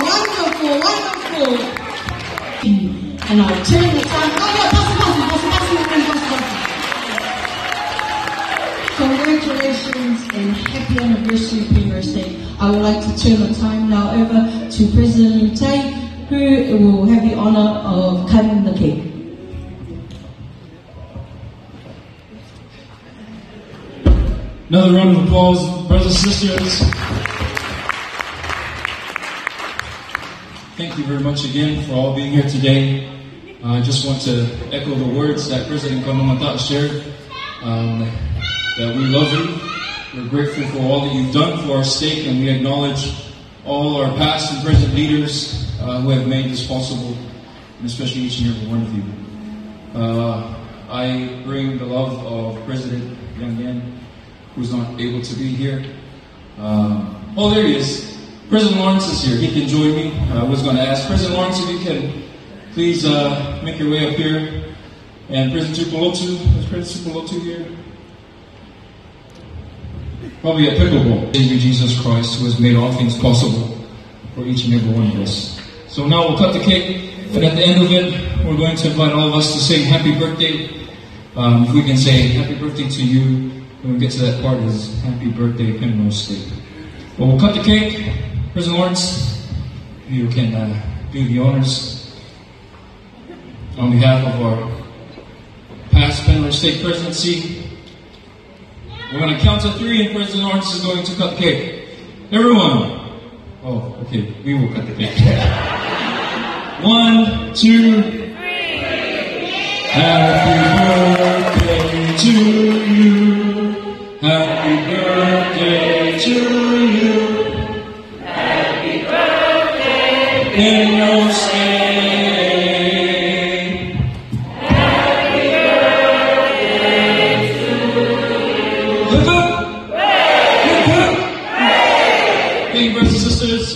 wonderful, wonderful. And I'll turn the time. Oh, yeah, pass. Congratulations and happy anniversary, Premier State. I would like to turn the time now over to President Liu Tai, who will have the honor of cutting the cake. Another round of applause, brothers and sisters. Thank you very much again for all being here today. I just want to echo the words that President Kanamata shared, that we love you. We're grateful for all that you've done for our state, and we acknowledge all our past and present leaders who have made this possible, and especially each and every one of you. I bring the love of President Yang Yan, who's not able to be here. Oh, there he is. President Lawrence is here. He can join me. I was going to ask President Lawrence if you can please make your way up here. And President Tupolotu, is President Tupolotu here? Probably at pickleball. Savior Jesus Christ, who has made all things possible for each and every one of us. So now we'll cut the cake, and at the end of it, we're going to invite all of us to sing happy birthday. If we can say happy birthday to you, when we get to that part, is happy birthday, Penrose State. But we'll cut the cake. President Lawrence, you can do the honors on behalf of our past Penrose State presidency. We're going to count to 3, and President Lawrence is going to cut the cake. Everyone. Oh, okay. We will cut the cake. 1, 2, 3. Happy birthday to you. Happy birthday to you. Happy birthday, Penrose State. Happy birthday to you. Thank you, brothers and sisters.